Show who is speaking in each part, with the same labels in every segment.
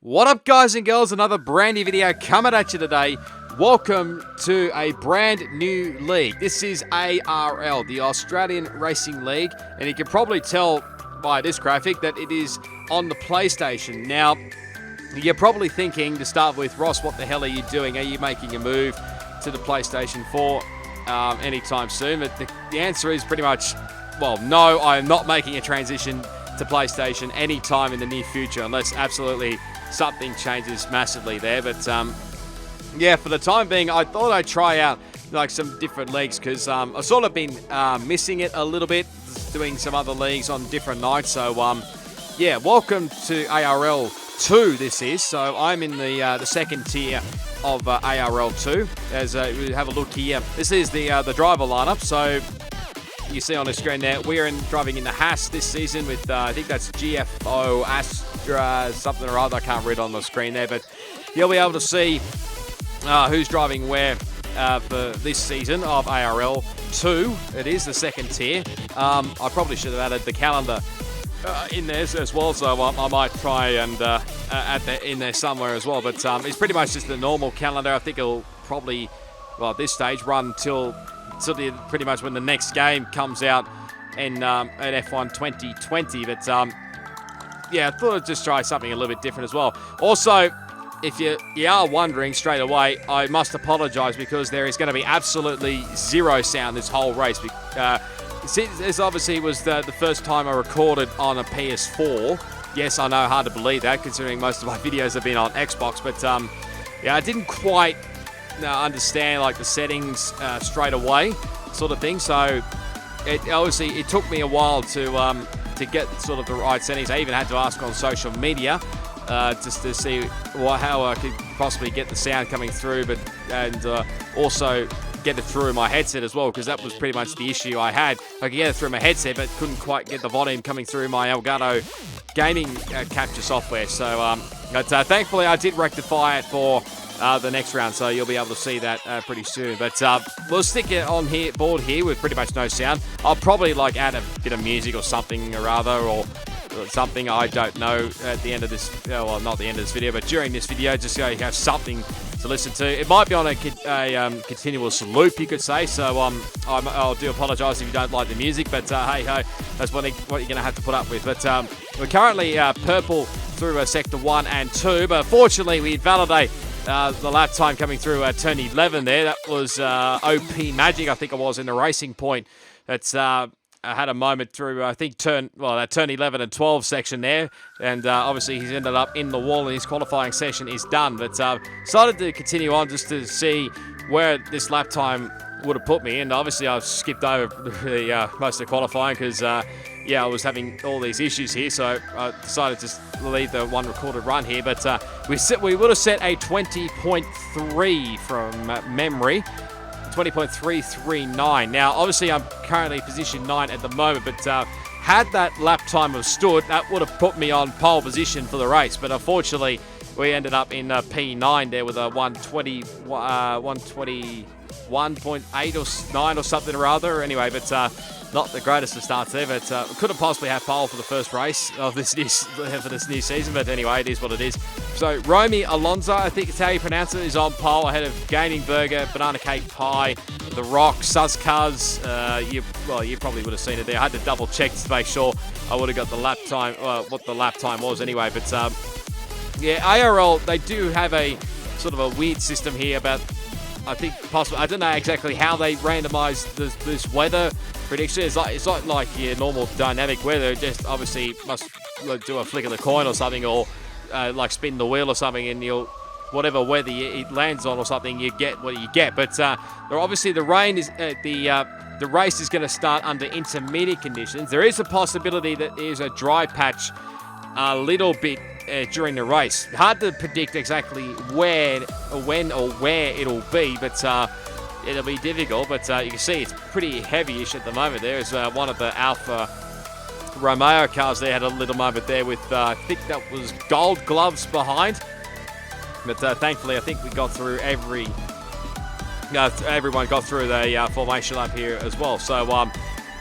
Speaker 1: What up, guys and girls? Another brand new video coming at you today. Welcome to a brand new league. This is ARL, the Australian Racing League, and you can probably tell by this graphic that it is on the PlayStation. Now, you're probably thinking to start with, Ross, what the hell are you doing? Are you making a move to the PlayStation 4 anytime soon? But the answer is pretty much, well, no, I am not making a transition to PlayStation anytime in the near future, unless absolutely something changes massively there. But yeah, for the time being, I thought I'd try out like some different leagues because I've sort of been missing it a little bit, doing some other leagues on different nights. So yeah, welcome to ARL2. This is so I'm in the second tier of ARL2. As we have a look here, this is the driver lineup. So you see on the screen there, we're driving in the Haas this season with, I think that's GFO Astra something or other. I can't read on the screen there, but you'll be able to see who's driving where for this season of ARL2. It is the second tier. I probably should have added the calendar in there as well, so I might try and add that in there somewhere as well. But it's pretty much just the normal calendar. I think it'll probably, well, at this stage, run till pretty much when the next game comes out in at F1 2020. But yeah, I thought I'd just try something a little bit different as well. Also, if you are wondering straight away, I must apologise because there is going to be absolutely zero sound this whole race. This obviously was the first time I recorded on a PS4. Yes, I know, hard to believe that considering most of my videos have been on Xbox. But yeah, I didn't quite understand like the settings straight away, sort of thing. So it took me a while to get sort of the right settings. I even had to ask on social media just to see how I could possibly get the sound coming through, and also get it through my headset as well, because that was pretty much the issue I had. I could get it through my headset, but couldn't quite get the volume coming through my Elgato gaming capture software. So but thankfully I did rectify it for the next round, so you'll be able to see that pretty soon. But we'll stick it on board here with pretty much no sound. I'll probably like add a bit of music or something or other, or something, I don't know, at the end of this, well, not the end of this video, but during this video, just so you have something to listen to. It might be on a continuous loop, you could say, so I'll do apologise if you don't like the music, but hey ho, that's what you're going to have to put up with. But we're currently purple through Sector 1 and 2, but fortunately we validate the lap time coming through turn 11 there. That was OP Magic, I think it was, in the Racing Point. That's I had a moment through, I think, that turn 11 and 12 section there, and obviously he's ended up in the wall and his qualifying session is done. But decided to continue on just to see where this lap time would have put me, and obviously I've skipped over the most of the qualifying because yeah, I was having all these issues here, so I decided to just leave the one recorded run here. But we would have set a 20.3 from memory. 20.339. Now, obviously, I'm currently position 9 at the moment, but had that lap time have stood, that would have put me on pole position for the race. But unfortunately, we ended up in P9 there with a 121.8 or 9 or something or other. Anyway, but not the greatest of starts there, but couldn't possibly have pole for the first race of this new season. But anyway, it is what it is. So Romy Alonso, I think it's how you pronounce it, is on pole ahead of Gaming Burger, Banana Cake Pie, The Rock, Suzcuz. You probably would have seen it there. I had to double check to make sure I would have got the lap time, what the lap time was anyway. But yeah, ARL, they do have a sort of a weird system here about, I think possibly, I don't know exactly how they randomise this weather prediction. It's not like your normal dynamic weather. It just obviously must do a flick of the coin or something, or like spin the wheel or something, and whatever weather it lands on or something, you get what you get. But obviously the rain is the race is going to start under intermediate conditions. There is a possibility that there's a dry patch a little bit during the race. Hard to predict exactly when or where it'll be, but it'll be difficult. But you can see it's pretty heavy-ish at the moment. There's one of the Alfa Romeo cars there had a little moment there with, I think that was gold gloves behind. But thankfully, I think we got through everyone got through the formation up here as well. So,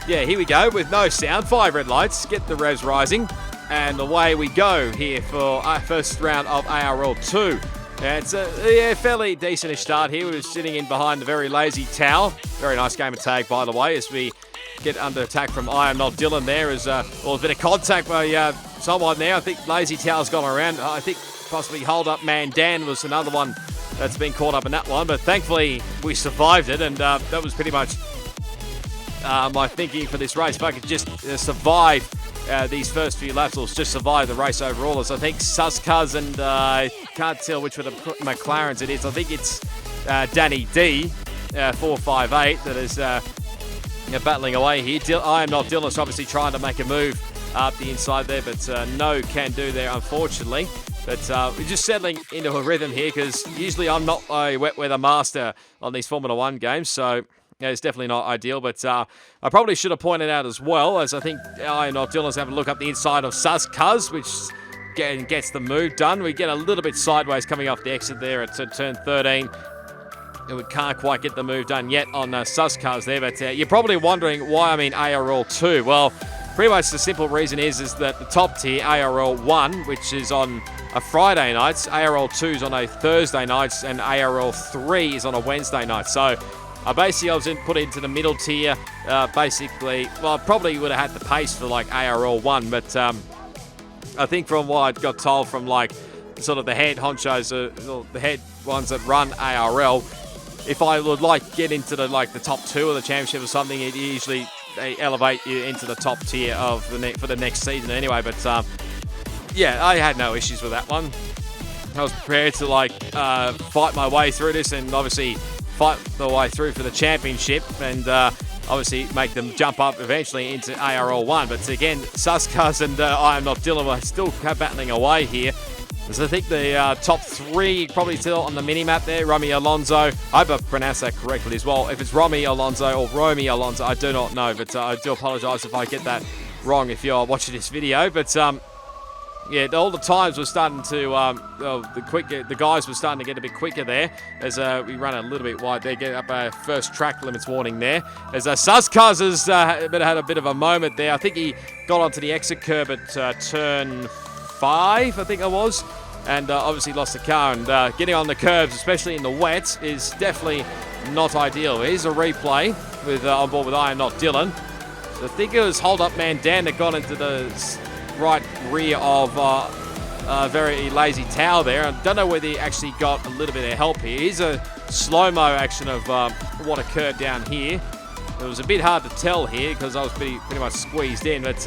Speaker 1: yeah, here we go with no sound. 5 red lights. Get the revs rising. And away we go here for our first round of ARL2. It's a fairly decentish start here. We're sitting in behind the very lazy Towel. Very nice game of tag, by the way, as we get under attack from I Am Not Dylan there. As a bit of contact by someone there. I think lazy Towel's gone around. I think possibly Hold Up Man Dan was another one that's been caught up in that one. But thankfully, we survived it, and that was pretty much my thinking for this race. If I could just survive these first few laps, or just survive the race overall, as I think Suskaz and I can't tell which one of the McLarens it is. I think it's Danny D, 458, that is battling away here. I Am Not Dylan's obviously trying to make a move up the inside there, but no can do there, unfortunately. But we're just settling into a rhythm here, because usually I'm not a wet weather master on these Formula 1 games, so yeah, it's definitely not ideal. But I probably should have pointed out as well, as I think I Am Not Dylan's having a look up the inside of Suskaz, which gets the move done. We get a little bit sideways coming off the exit there at turn 13. And we can't quite get the move done yet on Suskaz there. But you're probably wondering why I'm in ARL2. Well, pretty much the simple reason is that the top tier, ARL1, which is on a Friday night, ARL2 is on a Thursday night, and ARL3 is on a Wednesday night. So basically I was put into the middle tier. Basically, well, I probably would have had the pace for like ARL1, but I think from what I got told from like sort of the head honchos, the head ones that run ARL, if I would like get into the top 2 of the championship or something, it usually they elevate you into the top tier of for the next season anyway. But yeah, I had no issues with that one. I was prepared to fight my way through this, and obviously fight the way through for the championship, and obviously make them jump up eventually into ARL1. But again, Suskaz and I Am Not Dylan were still battling away here. So I think the top 3 probably still on the mini-map there. Romy Alonso, I hope I pronounced that correctly as well. If it's Romy Alonso or Romy Alonso, I do not know, but I do apologise if I get that wrong if you're watching this video. But yeah, all the times were starting to, the guys were starting to get a bit quicker there, as we run a little bit wide there, get up a first track limits warning there. As Suskaz has had a bit of a moment there. I think he got onto the exit curb at turn 5, I think it was, and obviously lost the car, and getting on the curbs, especially in the wet, is definitely not ideal. Here's a replay with on board with I Am Not Dylan. So I think it was Hold Up Man Dan that got into the right rear of very lazy Towel there. I don't know whether he actually got a little bit of help here. Here's a slow-mo action of what occurred down here. It was a bit hard to tell here because I was pretty much squeezed in, but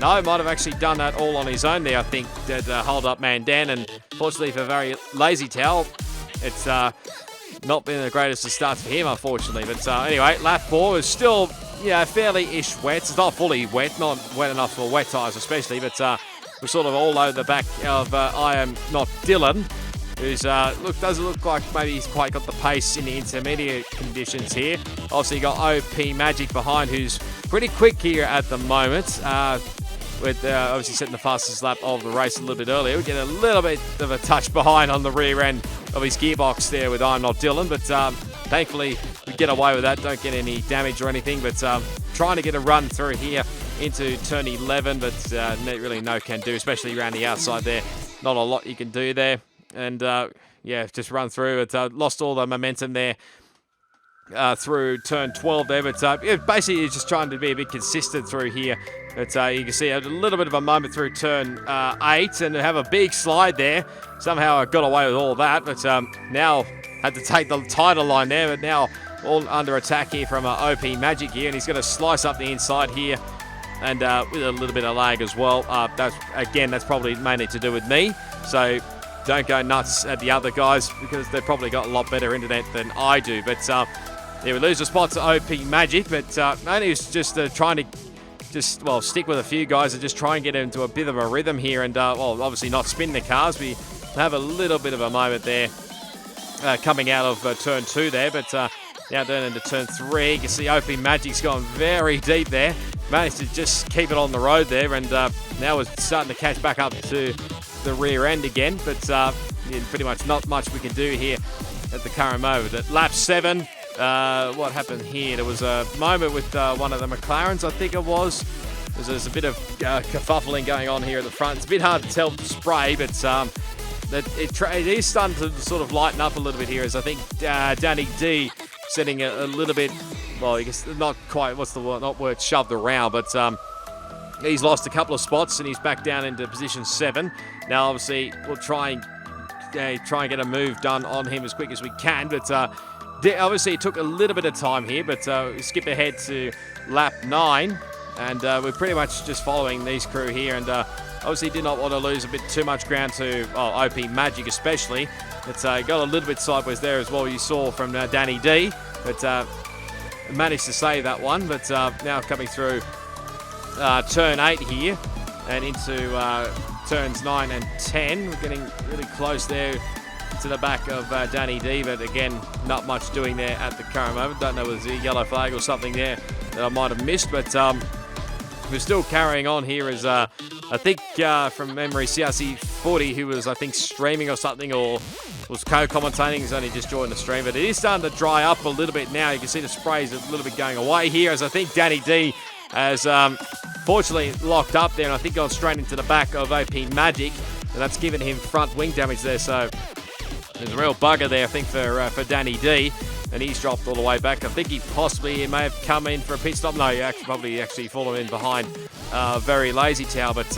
Speaker 1: no, might have actually done that all on his own there, I think, that Hold Up Man Dan. And fortunately for very lazy Towel, it's not been the greatest of starts for him, unfortunately. But anyway, lap 4 is still, fairly-ish wet. It's not fully wet, not wet enough for wet tyres especially, but we're sort of all over the back of I Am Not Dylan, who's doesn't look like maybe he's quite got the pace in the intermediate conditions here. Obviously got OP Magic behind, who's pretty quick here at the moment. With obviously setting the fastest lap of the race a little bit earlier. We get a little bit of a touch behind on the rear end of his gearbox there with I'm Not Dylan, but thankfully we get away with that, don't get any damage or anything, but trying to get a run through here into turn 11, but really no can do, especially around the outside there. Not a lot you can do there, and yeah, just run through it. Lost all the momentum there through turn 12 there, but basically just trying to be a bit consistent through here. But you can see a little bit of a moment through turn 8 and have a big slide there. Somehow I got away with all that, but now had to take the title line there, but now all under attack here from OP Magic here, and he's going to slice up the inside here, and with a little bit of lag as well. That's probably mainly to do with me, so don't go nuts at the other guys because they've probably got a lot better internet than I do. But yeah, we lose a spot to OP Magic, but only was just trying to stick with a few guys and just try and get into a bit of a rhythm here, and obviously not spin the cars. We have a little bit of a moment there coming out of turn 2 there, but now down into turn 3, you can see OP Magic's gone very deep there. Managed to just keep it on the road there, and now we're starting to catch back up to the rear end again, but pretty much not much we can do here at the current moment. At lap 7, what happened here? There was a moment with one of the McLarens, I think it was, There's a bit of kerfuffling going on here at the front. It's a bit hard to tell the spray, but it is starting to sort of lighten up a little bit here, as I think Danny D setting a little bit, well, I guess not quite, what's the word, not word shoved around, but he's lost a couple of spots and he's back down into position 7. Now, obviously, we'll try and get a move done on him as quick as we can, but obviously it took a little bit of time here, but we skip ahead to lap 9, and we're pretty much just following these crew here, and obviously did not want to lose a bit too much ground to OP Magic especially. It's got a little bit sideways there as well, you saw from Danny D, but managed to save that one. But now coming through turn 8 here and into turns 9 and 10. We're getting really close there to the back of Danny D, but again, not much doing there at the current moment. Don't know whether there's a yellow flag or something there that I might have missed, but we're still carrying on here as I think from memory, CRC 40, who was, I think, streaming or something, or was co-commentating, he's only just joined the stream, but it is starting to dry up a little bit now. You can see the spray's a little bit going away here, as I think Danny D has fortunately locked up there, and I think gone straight into the back of OP Magic, and that's given him front wing damage there, so there's a real bugger there, I think, for Danny D, and he's dropped all the way back. I think he may have come in for a pit stop. No, he probably fallen in behind very lazy towel, but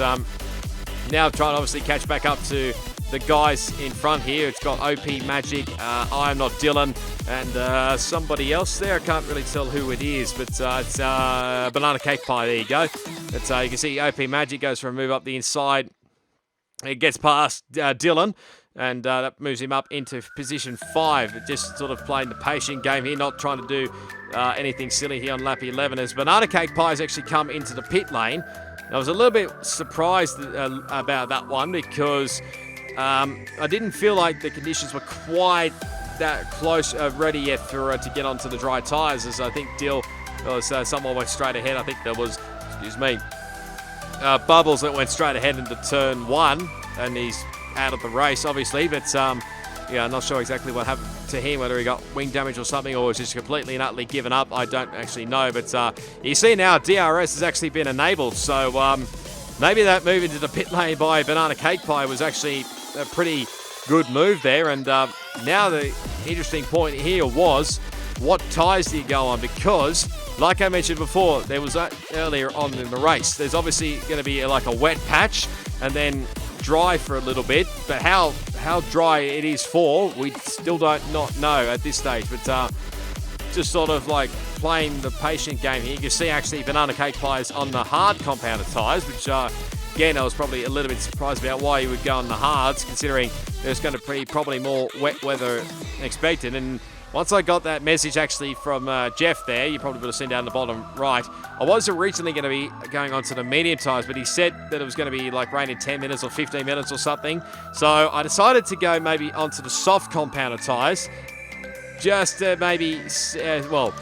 Speaker 1: now trying to obviously catch back up to the guys in front here. It's got OP Magic, I Am Not Dylan, and somebody else there. I can't really tell who it is, but it's Banana Cake Pie. There you go. That's you can see OP Magic goes for a move up the inside. It gets past Dylan, and that moves him up into position 5. Just sort of playing the patient game here, not trying to do anything silly here on lap 11, as Banana Cake Pie has actually come into the pit lane. I was a little bit surprised about that one, because I didn't feel like the conditions were quite that close, ready yet for to get onto the dry tyres, as I think Dill was somewhat went straight ahead. I think there was, Bubbles that went straight ahead into turn 1, and he's out of the race, obviously, but yeah, I'm not sure exactly what happened to him, whether he got wing damage or something, or was just completely and utterly given up. I don't actually know, but you see now DRS has actually been enabled, so maybe that move into the pit lane by Banana Cake Pie was actually a pretty good move there. And now the interesting point here was, what tyres do you go on? Because, like I mentioned before, there was earlier on in the race, there's obviously going to be like a wet patch and then dry for a little bit, but how dry it is for, we still not know at this stage. But just sort of like playing the patient game here. You can see actually Banana Cake Pie is on the hard compounded tyres, which again, I was probably a little bit surprised about why you would go on the hards, considering there's going to be probably more wet weather expected. And once I got that message actually from Jeff there, you probably would have seen down the bottom right, I was originally going to be going on to the medium tyres, but he said that it was going to be like rain in 10 minutes or 15 minutes or something. So I decided to go maybe onto the soft compounded tyres, just maybe, well,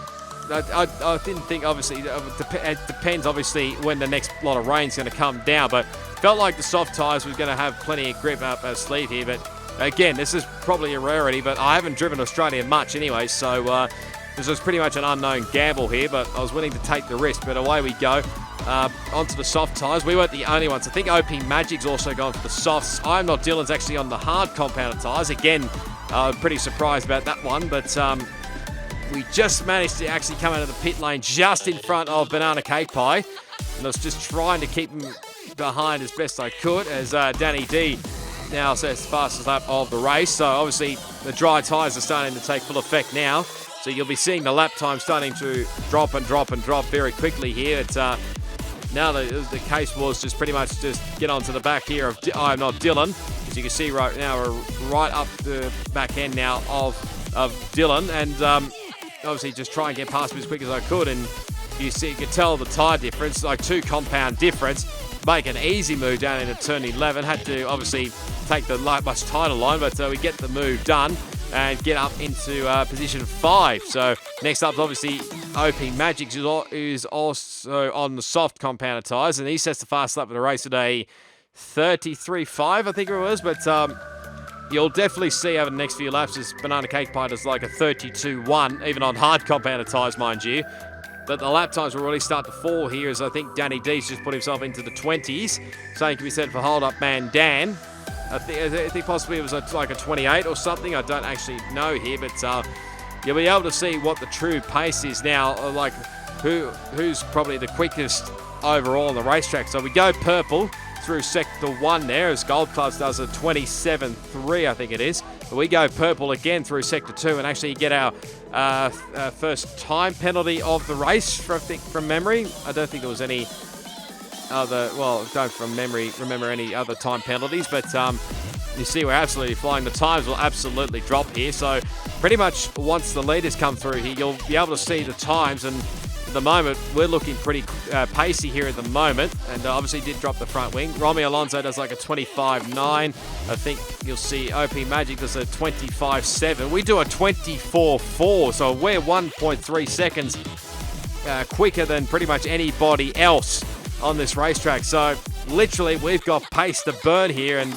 Speaker 1: I didn't think, obviously, it depends obviously when the next lot of rain's going to come down, but felt like the soft tyres was going to have plenty of grip up our sleeve here. But again, this is probably a rarity, but I haven't driven Australia much anyway, so this was pretty much an unknown gamble here, but I was willing to take the risk. But away we go onto the soft tyres. We weren't the only ones. I think OP Magic's also gone for the softs. I'm Not Dylan's actually on the hard compounded tyres. Again, pretty surprised about that one, but we just managed to actually come out of the pit lane just in front of Banana Cake Pie, and I was just trying to keep him behind as best I could, as Danny D now says fastest lap of the race. So obviously the dry tyres are starting to take full effect now, so you'll be seeing the lap time starting to drop and drop and drop very quickly here. It's now the case was just pretty much just get onto the back here of I'm Not Dylan, as you can see right now we're right up the back end now of Dylan, and obviously just try and get past him as quick as I could. And you could tell the tyre difference, like 2 compound difference. Make an easy move down into turn 11. Had to obviously take the much tighter line, but we get the move done and get up into position 5. So next up is obviously OP Magic, who's also on the soft compounded tyres, and he sets the fast lap of the race at a 33.5, I think it was. But you'll definitely see over the next few laps as Banana Cake Pie does like a 32.1, even on hard compounded tyres, mind you. But the lap times will really start to fall here, as I think Danny D's just put himself into the 20s. Same can be said for Hold Up Man Dan. I think possibly it was like a 28 or something. I don't actually know here, but you'll be able to see what the true pace is now, like who's probably the quickest overall on the racetrack. So we go purple through sector 1 there, as Gold Clubs does a 27.3, I think it is. But we go purple again through sector 2 and actually get our first time penalty of the race, from memory. I don't think there was any other, well, don't from memory remember any other time penalties, but you see we're absolutely flying. The times will absolutely drop here, so pretty much once the leaders come through here, you'll be able to see the times, and at the moment we're looking pretty pacey here at the moment, and obviously did drop the front wing. Romy Alonso does like a 25.9. I think you'll see OP Magic does a 25.7. We do a 24.4, so we're 1.3 seconds quicker than pretty much anybody else on this racetrack. So literally we've got pace to burn here, and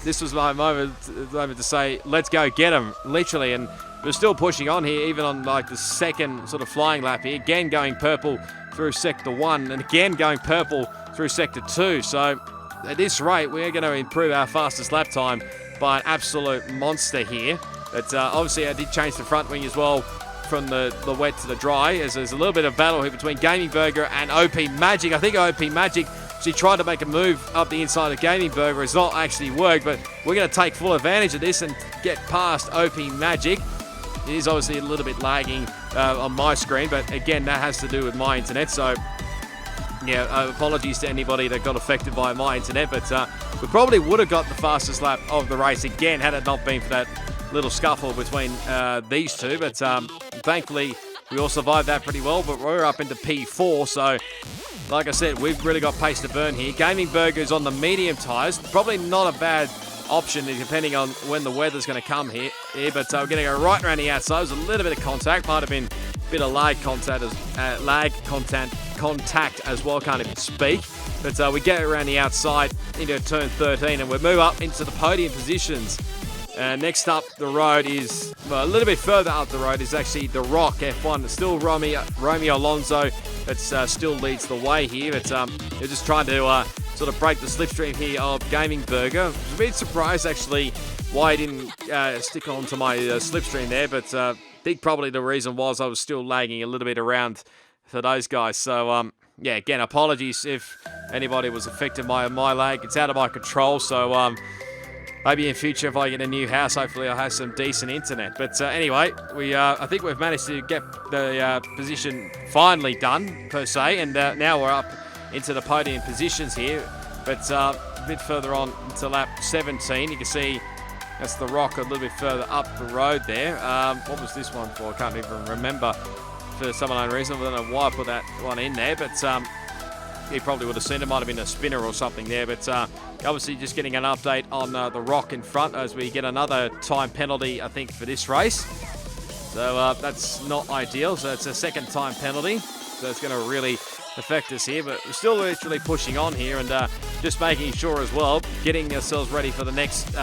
Speaker 1: this was my moment to say, let's go get them, literally. And we're still pushing on here, even on like the second sort of flying lap here. Again going purple through sector 1, and again going purple through sector 2. So at this rate, we're going to improve our fastest lap time by an absolute monster here. But obviously I did change the front wing as well from the wet to the dry, as there's a little bit of battle here between Gaming Burger and OP Magic. I think OP Magic, she tried to make a move up the inside of Gaming Burger. It's not actually worked, but we're going to take full advantage of this and get past OP Magic. It is obviously a little bit lagging on my screen, but again, that has to do with my internet. So yeah, apologies to anybody that got affected by my internet, but we probably would have got the fastest lap of the race again had it not been for that little scuffle between these two. But thankfully we all survived that pretty well, but we're up into P4. So like I said, we've really got pace to burn here. Gaming Burger's on the medium tyres, probably not a bad option depending on when the weather's going to come here, but we're going to go right around the outside. There's a little bit of contact, might have been a bit of lag contact as well, can't even speak. But we get around the outside into turn 13, and we move up into the podium positions. Next up the road is, well, a little bit further up the road is actually the Rock F1. It's still Romeo Alonso that still leads the way here, but they're just trying to sort of break the slipstream here of Gaming Burger. I was a bit surprised actually why he didn't stick on to my slipstream there, but I think probably the reason was I was still lagging a little bit around for those guys. So yeah, again, apologies if anybody was affected by my lag. It's out of my control, so maybe in future, if I get a new house, hopefully I'll have some decent internet. But anyway, I think we've managed to get the position finally done, per se, and now we're up into the podium positions here. But a bit further on to lap 17, you can see that's the Rock a little bit further up the road there. What was this one for? I can't even remember for some unknown reason. I don't know why I put that one in there, but you probably would have seen it. Might have been a spinner or something there, but obviously just getting an update on the Rock in front as we get another time penalty, I think, for this race. So that's not ideal. So it's a second time penalty, so it's going to really affect us here, but we're still literally pushing on here, and just making sure as well, getting ourselves ready for the next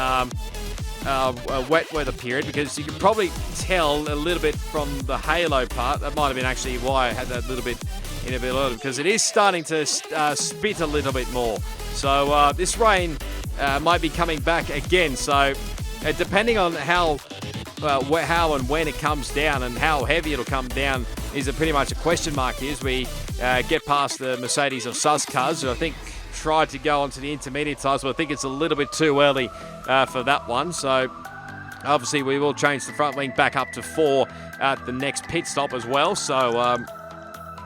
Speaker 1: wet weather period, because you can probably tell a little bit from the halo part. That might have been actually why I had that little bit in a bit earlier, because it is starting to spit a little bit more. So this rain might be coming back again. So depending on how and when it comes down and how heavy it'll come down is pretty much a question mark here as we get past the Mercedes of Suzcars, who I think tried to go onto the intermediate tyres, but I think it's a little bit too early for that one. So obviously we will change the front wing back up to 4 at the next pit stop as well. So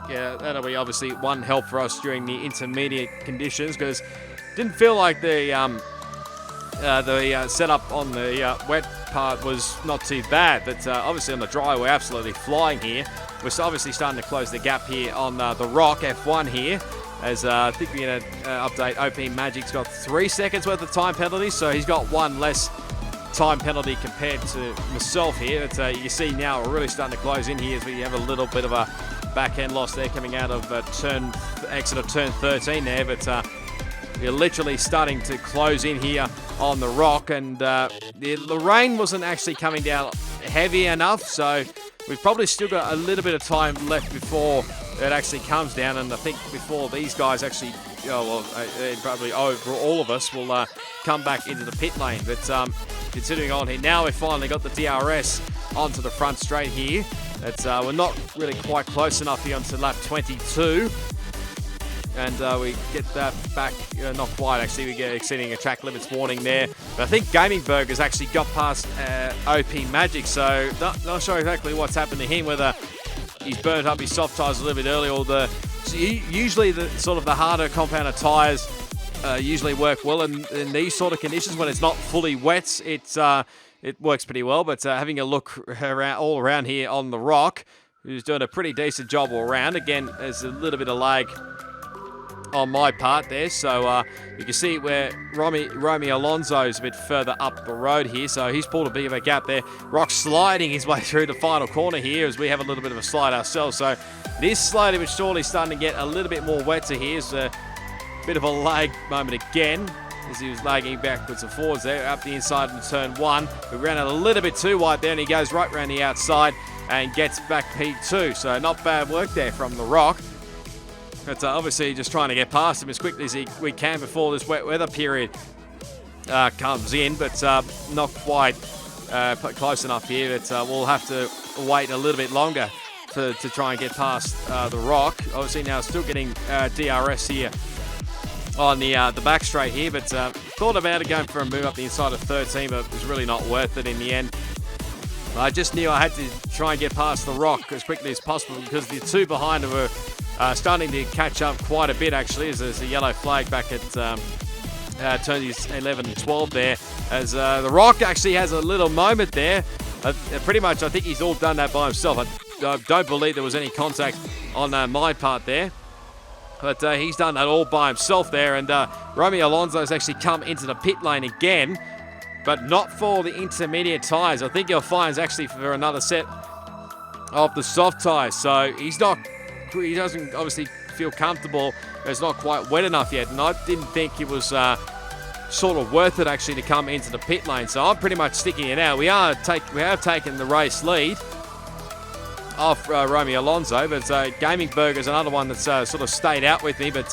Speaker 1: yeah, that'll be obviously one help for us during the intermediate conditions, because didn't feel like the setup on the wet part was not too bad, but obviously on the dry we're absolutely flying here. We're obviously starting to close the gap here on the Rock F1 here, as I think we're going to update. OP Magic's got 3 seconds worth of time penalty, so he's got one less time penalty compared to myself here. But you can see now we're really starting to close in here as we have a little bit of a back end loss there coming out of exit of turn 13 there, but we're literally starting to close in here on the Rock, and the rain wasn't actually coming down heavy enough, so we've probably still got a little bit of time left before it actually comes down, and I think before these guys actually, probably over all of us will come back into the pit lane. But considering on here, now we've finally got the DRS onto the front straight here. We're not really quite close enough here onto lap 22. And we get that back, not quite actually, we get exceeding a track limits warning there. But I think Gaming Burger's actually got past OP Magic, so not sure exactly what's happened to him, whether he's burnt up his soft tyres a little bit early, or usually the sort of the harder compounded tyres usually work well in these sort of conditions. When it's not fully wet, it works pretty well. But having a look all around here on the rock, who's doing a pretty decent job all around. Again, there's a little bit of lag on my part there, so you can see where Romy Alonso's a bit further up the road here, so he's pulled a bit of a gap there. Rock sliding his way through the final corner here as we have a little bit of a slide ourselves, so it is slowly but surely starting to get a little bit more wetter here. It's a bit of a lag moment again as he was lagging backwards and forwards there up the inside in turn 1. We ran it a little bit too wide there, and he goes right around the outside and gets back P2, so not bad work there from the Rock. But obviously just trying to get past him as quickly as we can before this wet weather period comes in, but not quite close enough here. But we'll have to wait a little bit longer to try and get past the Rock. Obviously now still getting DRS here on the back straight here, but thought about it going for a move up the inside of 13, but it was really not worth it in the end. I just knew I had to try and get past the Rock as quickly as possible, because the two behind him were starting to catch up quite a bit actually, as there's a yellow flag back at turns 11 and 12 there, as the Rock actually has a little moment there. Pretty much I think he's all done that by himself. I don't believe there was any contact on my part there, but he's done that all by himself there. And Romy Alonso's actually come into the pit lane again, but not for the intermediate tyres. I think he'll find it's actually for another set of the soft tyres, so he doesn't obviously feel comfortable. It's not quite wet enough yet, and I didn't think it was sort of worth it actually to come into the pit lane. So I'm pretty much sticking it out. We have taken the race lead off Romy Alonso, but Gaming Burger is another one that's sort of stayed out with me. But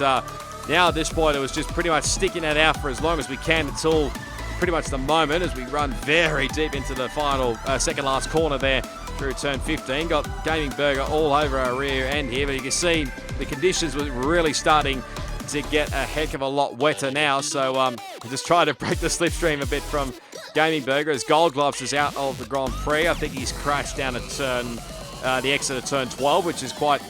Speaker 1: now at this point, it was just pretty much sticking it out for as long as we can until pretty much the moment as we run very deep into the final second last corner there through turn 15. Got Gaming Burger all over our rear end here, but you can see the conditions were really starting to get a heck of a lot wetter now. So just trying to break the slipstream a bit from Gaming Burger as Gold Gloves is out of the Grand Prix. I think he's crashed down at the exit of turn 12, which is quite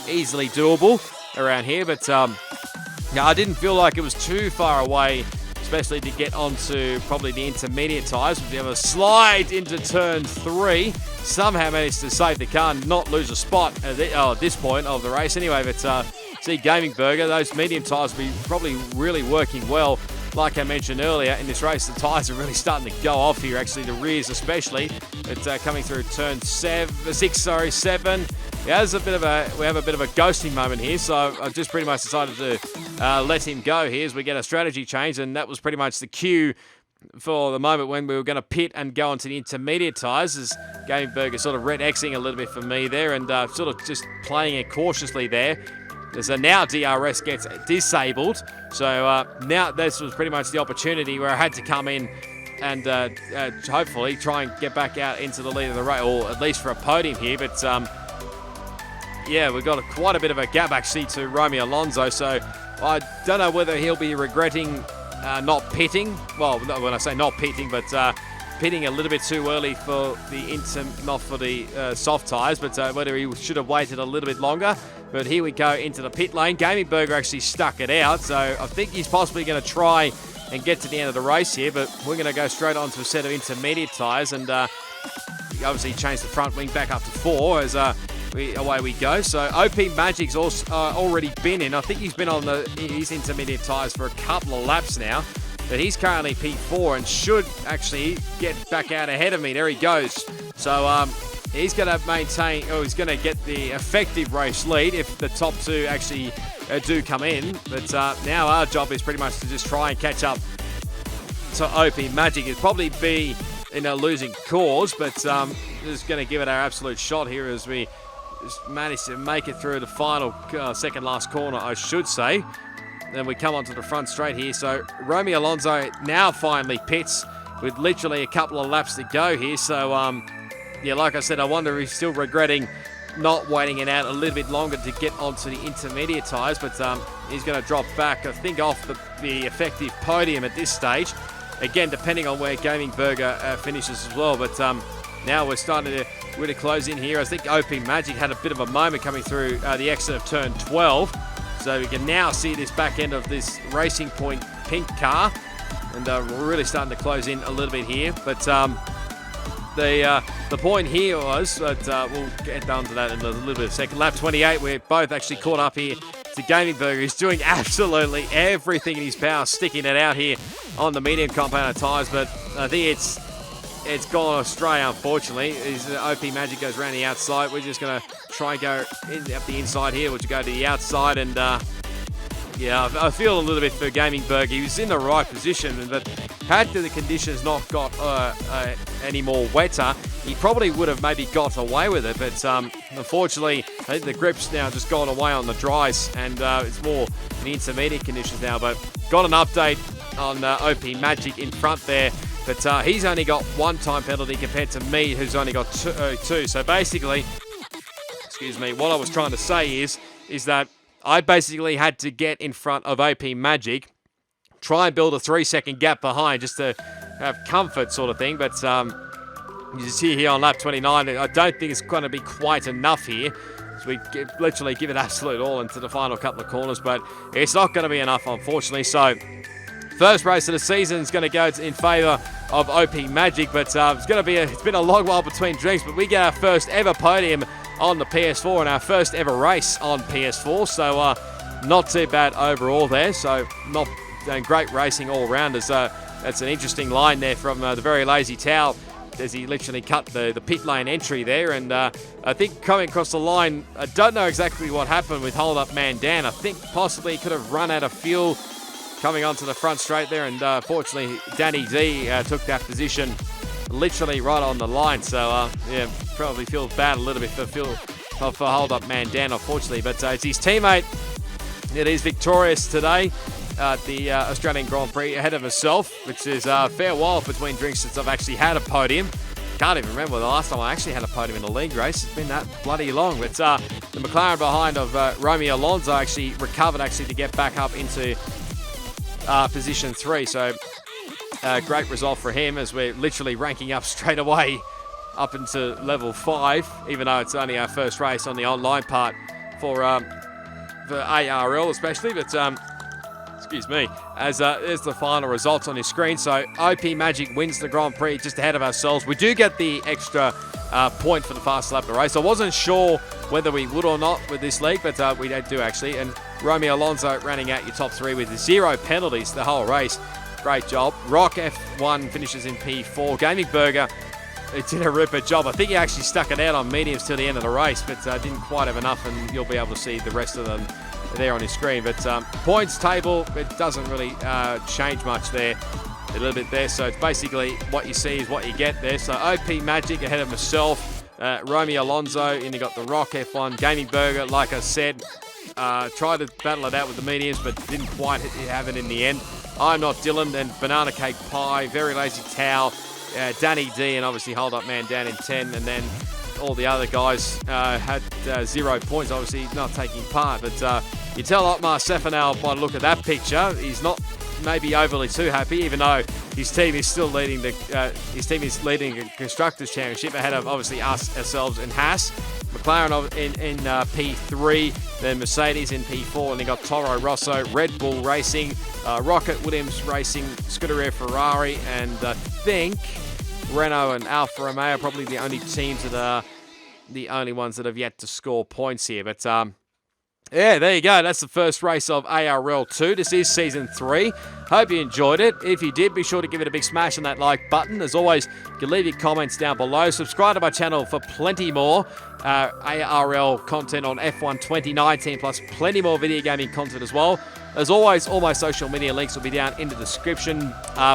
Speaker 1: easily doable around here. But I didn't feel like it was too far away, especially to get onto probably the intermediate tyres. We have a slide into turn 3. Somehow managed to save the car and not lose a spot at this point of the race anyway. But see Gaming Burger, those medium tyres will be probably really working well. Like I mentioned earlier, in this race, the tyres are really starting to go off here, actually, the rears especially. It's coming through turn 7. We have a bit of a ghosting moment here, so I've just pretty much decided to let him go here as we get a strategy change, and that was pretty much the cue for the moment when we were going to pit and go onto the intermediate tyres, as Gaming Burger sort of red Xing a little bit for me there, and sort of just playing it cautiously there. So now DRS gets disabled, so now this was pretty much the opportunity where I had to come in and hopefully try and get back out into the lead of the race, or at least for a podium here. But yeah, we've got quite a bit of a gap actually to Romy Alonso, so I don't know whether he'll be regretting not pitting. Well, when I say not pitting, but pitting a little bit too early for the not for the soft tyres, but whether he should have waited a little bit longer. But here we go into the pit lane. Gaming Burger actually stuck it out, so I think he's possibly going to try and get to the end of the race here, but we're going to go straight on to a set of intermediate tyres, and obviously change the front wing back up to 4 as away we go. So OP Magic's also already been in. I think he's been on his intermediate tyres for a couple of laps now, but he's currently P4 and should actually get back out ahead of me. There he goes. So he's going to maintain, or he's going to get the effective race lead if the top two actually do come in. But now our job is pretty much to just try and catch up to OP Magic. It'd probably be in a losing cause, but just going to give it our absolute shot here as we just manage to make it through the final second last corner, I should say. Then we come onto the front straight here. So Romy Alonso now finally pits with literally a couple of laps to go here. So yeah, like I said, I wonder if he's still regretting not waiting it out a little bit longer to get onto the intermediate tyres, but he's going to drop back, I think, off the effective podium at this stage. Again, depending on where Gaming Burger finishes as well, but now we're starting to really close in here. I think OP Magic had a bit of a moment coming through the exit of turn 12, so we can now see this back end of this Racing Point pink car, and we're really starting to close in a little bit here, but the point here was, but we'll get down to that in a little bit of a second. Lap 28, we're both actually caught up here to Gaming Burger. He's doing absolutely everything in his power, sticking it out here on the medium compound tyres, but I think it's gone astray, unfortunately. His OP Magic goes around the outside. We're just going to try and go up the inside here, which will go to the outside, and yeah, I feel a little bit for Gaming Burger. He was in the right position, but had the conditions not got any more wetter, he probably would have maybe got away with it. But unfortunately, I think the grip's now just gone away on the dries, and it's more the intermediate conditions now. But got an update on OP Magic in front there. But he's only got one time penalty compared to me, who's only got two. So basically, excuse me, what I was trying to say is that I basically had to get in front of OP Magic, try and build a 3-second gap behind just to have comfort sort of thing. But you see here on lap 29, I don't think it's going to be quite enough here. So we literally give it absolute all into the final couple of corners, but it's not going to be enough, unfortunately. So first race of the season is going to go in favour of OP Magic, but it's been a long while between drinks, but we get our first ever podium on the PS4 and our first ever race on PS4, so not too bad overall there. So not great racing all around. That's an interesting line there from the Very Lazy Towel as he literally cut the pit lane entry there, and I think coming across the line, I don't know exactly what happened with Hold Up Man Dan. I think possibly he could have run out of fuel coming onto the front straight there, and fortunately Danny D took that position literally right on the line. So yeah, probably feels bad a little bit for Hold Up Man Dan, unfortunately, but it's his teammate that is victorious today at the Australian Grand Prix ahead of himself, which is a fair while between drinks since I've actually had a podium. Can't even remember the last time I actually had a podium in a league race. It's been that bloody long. But the McLaren behind of Romy Alonso actually recovered to get back up into position 3. So great result for him, as we're literally ranking up straight away up into level 5, even though it's only our first race on the online part for ARL especially. But excuse me, as there's the final results on your screen. So OP Magic wins the Grand Prix just ahead of ourselves. We do get the extra point for the fast lap of the race. I wasn't sure whether we would or not with this league, but we do actually. And Romy Alonso running out your top 3 with 0 penalties the whole race. Great job. Rock F1 finishes in P4. Gaming Burger, it did a ripper job. I think he actually stuck it out on mediums till the end of the race, but didn't quite have enough, and you'll be able to see the rest of them there on your screen. But points table, it doesn't really change much there, a little bit there. So it's basically what you see is what you get there. So OP Magic ahead of myself, Romy Alonso, and you got the Rock F1. Gaming Burger, like I said, tried to battle it out with the mediums, but didn't quite have it in the end. I'm Not Dylan, then Banana Cake Pie, Very Lazy Towel, Danny D, and obviously Hold Up Man down in 10, and then all the other guys had 0 points, obviously not taking part. But you tell Otmar Sefanel by the look at that picture, he's not maybe overly too happy, even though his team is still leading the Constructors' Championship ahead of obviously ourselves and Haas. McLaren in P3, then Mercedes in P4, and they got Toro Rosso, Red Bull Racing, Rocket Williams Racing, Scuderia Ferrari, and I think Renault and Alfa Romeo are probably the only teams that are the only ones that have yet to score points here. But yeah, there you go. That's the first race of ARL2. This is Season 3. Hope you enjoyed it. If you did, be sure to give it a big smash on that like button. As always, you can leave your comments down below. Subscribe to my channel for plenty more ARL content on F1 2019, plus plenty more video gaming content as well. As always, all my social media links will be down in the description.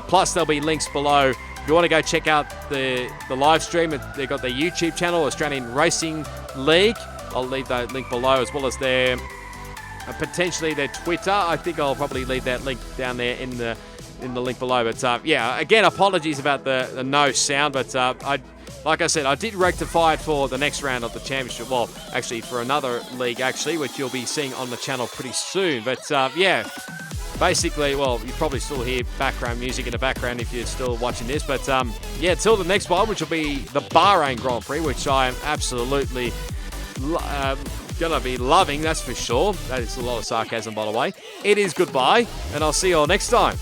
Speaker 1: Plus, there'll be links below you want to go check out the live stream, they've got their YouTube channel, Australian Racing League. I'll leave that link below, as well as their potentially their Twitter. I think I'll probably leave that link down there in the link below. But yeah, again, apologies about the no sound, but like I said, I did rectify it for the next round of the championship. Well, actually for another league, actually, which you'll be seeing on the channel pretty soon. But yeah, basically, well, you probably still hear background music in the background if you're still watching this. But yeah, till the next one, which will be the Bahrain Grand Prix, which I am absolutely gonna be loving, that's for sure. That is a lot of sarcasm, by the way. It is goodbye, and I'll see you all next time.